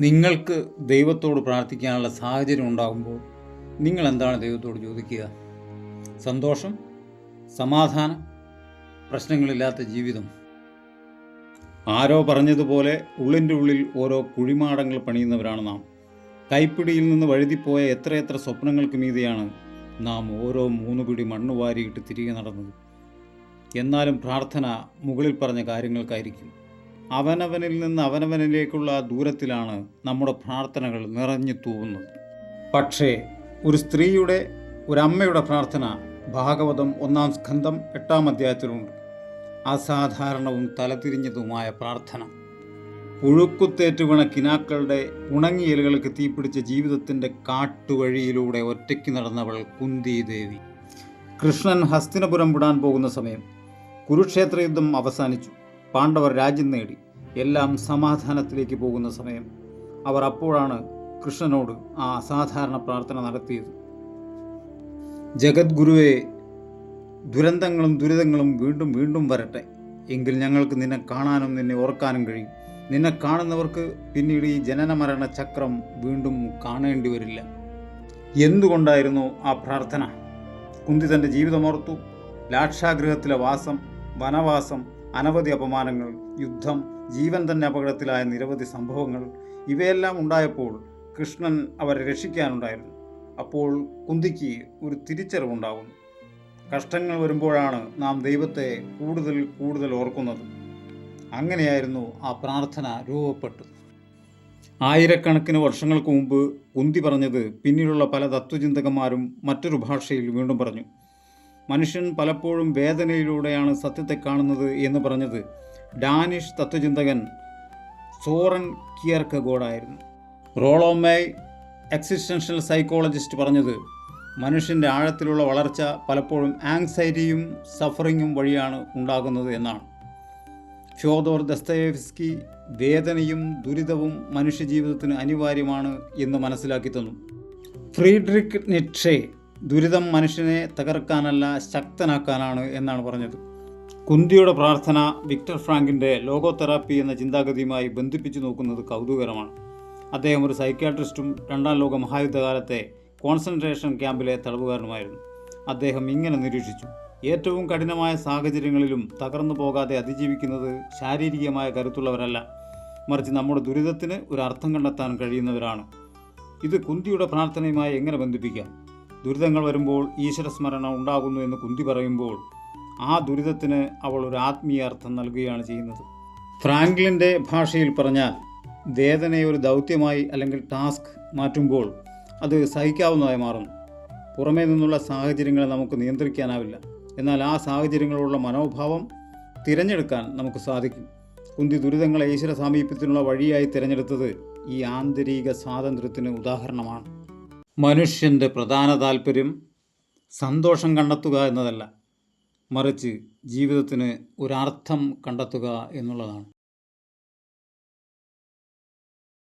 നിങ്ങൾക്ക് ദൈവത്തോട് പ്രാർത്ഥിക്കാനുള്ള സാഹചര്യം ഉണ്ടാകുമ്പോൾ നിങ്ങൾ എന്താണ് ദൈവത്തോട് ചോദിക്കുക? സന്തോഷം, സമാധാനം, പ്രശ്നങ്ങളില്ലാത്ത ജീവിതം. ആരോ പറഞ്ഞതുപോലെ ഉള്ളിൻ്റെ ഉള്ളിൽ ഓരോ കുഴിമാടങ്ങൾ പണിയുന്നവരാണ് നാം. കൈപ്പിടിയിൽ നിന്ന് വഴുതിപ്പോയ എത്രയെത്ര സ്വപ്നങ്ങൾക്ക് മീതെയാണ് നാം ഓരോ 3 പിടി മണ്ണ് വാരിയിട്ട് തിരികെ നടന്നത്. എന്നാലും പ്രാർത്ഥന മുകളിൽ പറഞ്ഞ കാര്യങ്ങൾക്കായിരിക്കും. അവനവനിൽ നിന്ന് അവനവനിലേക്കുള്ള ദൂരത്തിലാണ് നമ്മുടെ പ്രാർത്ഥനകൾ നിറഞ്ഞു തൂവുന്നത്. പക്ഷേ ഒരു സ്ത്രീയുടെ, ഒരമ്മയുടെ പ്രാർത്ഥന ഭാഗവതം 1-ാം സ്കന്ധം 8-ാം അധ്യായത്തിലുണ്ട്. അസാധാരണവും തലതിരിഞ്ഞതുമായ പ്രാർത്ഥന. പുഴുക്കുത്തേറ്റ് വീണ കിനാക്കളുടെ ഉണങ്ങിയ ഇലകൾക്ക് തീപിടിച്ച ജീവിതത്തിൻ്റെ കാട്ടുവഴിയിലൂടെ ഒറ്റയ്ക്ക് നടന്നവൾ കുന്തി ദേവി. കൃഷ്ണൻ ഹസ്തിനപുരം വിടാൻ പോകുന്ന സമയം. കുരുക്ഷേത്ര യുദ്ധം അവസാനിച്ചു. പാണ്ഡവർ രാജ്യം നേടി. എല്ലാം സമാധാനത്തിലേക്ക് പോകുന്ന സമയം. അവർ അപ്പോഴാണ് കൃഷ്ണനോട് ആ അസാധാരണ പ്രാർത്ഥന നടത്തിയത്. ജഗദ്ഗുരുവേ, ദുരന്തങ്ങളും ദുരിതങ്ങളും വീണ്ടും വീണ്ടും വരട്ടെ. എങ്കിൽ ഞങ്ങൾക്ക് നിന്നെ കാണാനും നിന്നെ ഓർക്കാനും കഴിയും. നിന്നെ കാണുന്നവർക്ക് പിന്നീട് ഈ ജനന മരണ ചക്രം വീണ്ടും കാണേണ്ടി വരില്ല. എന്തുകൊണ്ടായിരുന്നു ആ പ്രാർത്ഥന? കുന്തി തൻ്റെ ജീവിതമോർത്തു. ലാക്ഷാഗൃഹത്തിലെ വാസം, വനവാസം, അനവധി അപമാനങ്ങൾ, യുദ്ധം, ജീവൻ തന്നെ അപകടത്തിലായ നിരവധി സംഭവങ്ങൾ, ഇവയെല്ലാം ഉണ്ടായപ്പോൾ കൃഷ്ണൻ അവരെ രക്ഷിക്കാനുണ്ടായിരുന്നു. അപ്പോൾ കുന്തിക്ക് ഒരു തിരിച്ചറിവുണ്ടാകുന്നു. കഷ്ടങ്ങൾ വരുമ്പോഴാണ് നാം ദൈവത്തെ കൂടുതൽ കൂടുതൽ ഓർക്കുന്നത്. അങ്ങനെയായിരുന്നു ആ പ്രാർത്ഥന രൂപപ്പെട്ടത്. ആയിരക്കണക്കിന് വർഷങ്ങൾക്ക് മുമ്പ് കുന്തി പറഞ്ഞത് പിന്നീടുള്ള പല തത്വചിന്തകന്മാരും മറ്റൊരു ഭാഷയിൽ വീണ്ടും പറഞ്ഞു. മനുഷ്യൻ പലപ്പോഴും വേദനയിലൂടെയാണ് സത്യത്തെ കാണുന്നത് എന്ന് പറഞ്ഞത് ഡാനിഷ് തത്വചിന്തകൻ സോറൻ കിയർക്കെഗോഡായിരുന്നു. റോളോമേ, എക്സിസ്റ്റൻഷ്യൽ സൈക്കോളജിസ്റ്റ്, പറഞ്ഞത് മനുഷ്യൻ്റെ ആഴത്തിലുള്ള വളർച്ച പലപ്പോഴും ആങ്സൈറ്റിയും സഫറിങ്ങും വഴിയാണ് ഉണ്ടാകുന്നത് എന്നാണ്. ഫ്യോദോർ ദസ്തയേവ്സ്കി വേദനയും ദുരിതവും മനുഷ്യജീവിതത്തിന് അനിവാര്യമാണ് എന്ന് മനസ്സിലാക്കി തന്നു. ഫ്രീഡ്രിക് നിറ്റ്ഷെ ദുരിതം മനുഷ്യനെ തകർക്കാനല്ല ശക്തനാക്കാനാണ് എന്നാണ് പറഞ്ഞത്. കുന്തിയുടെ പ്രാർത്ഥന വിക്ടർ ഫ്രാങ്കിൻ്റെ ലോഗോതെറാപ്പി എന്ന ചിന്താഗതിയുമായി ബന്ധിപ്പിച്ചു നോക്കുന്നത് കൗതുകരമാണ്. അദ്ദേഹം ഒരു സൈക്യാട്രിസ്റ്റും 2-ാം ലോക മഹായുദ്ധകാലത്തെ കോൺസെൻട്രേഷൻ ക്യാമ്പിലെ തടവുകാരനുമായിരുന്നു. അദ്ദേഹം ഇങ്ങനെ നിരീക്ഷിച്ചു: ഏറ്റവും കഠിനമായ സാഹചര്യങ്ങളിലും തകർന്നു പോകാതെ അതിജീവിക്കുന്നത് ശാരീരികമായ കരുത്തുള്ളവരല്ല, മറിച്ച് നമ്മുടെ ദുരിതത്തിന് ഒരു അർത്ഥം കണ്ടെത്താൻ കഴിയുന്നവരാണ്. ഇത് കുന്തിയുടെ പ്രാർത്ഥനയുമായി എങ്ങനെ ബന്ധിപ്പിക്കാം? ദുരിതങ്ങൾ വരുമ്പോൾ ഈശ്വരസ്മരണ ഉണ്ടാകുന്നു എന്ന് കുന്തി പറയുമ്പോൾ ആ ദുരിതത്തിന് അവൾ ഒരു ആത്മീയ അർത്ഥം നൽകുകയാണ് ചെയ്യുന്നത്. ഫ്രാങ്ക്ലിൻ്റെ ഭാഷയിൽ പറഞ്ഞാൽ, വേദനയെ ഒരു ദൗത്യമായി അല്ലെങ്കിൽ ടാസ്ക് മാറ്റുമ്പോൾ അത് സഹിക്കാവുന്നതായി മാറുന്നു. പുറമേ നിന്നുള്ള സാഹചര്യങ്ങളെ നമുക്ക് നിയന്ത്രിക്കാനാവില്ല, എന്നാൽ ആ സാഹചര്യങ്ങളുള്ള മനോഭാവം തിരഞ്ഞെടുക്കാൻ നമുക്ക് സാധിക്കും. കുന്തി ദുരിതങ്ങളെ ഈശ്വര സാമീപ്യത്തിനുള്ള വഴിയായി തിരഞ്ഞെടുത്തത് ഈ ആന്തരിക സ്വാതന്ത്ര്യത്തിന് ഉദാഹരണമാണ്. മനുഷ്യൻ്റെ പ്രധാന താല്പര്യം സന്തോഷം കണ്ടെത്തുക എന്നതല്ല, മറിച്ച് ജീവിതത്തിന് ഒരർത്ഥം കണ്ടെത്തുക എന്നുള്ളതാണ്.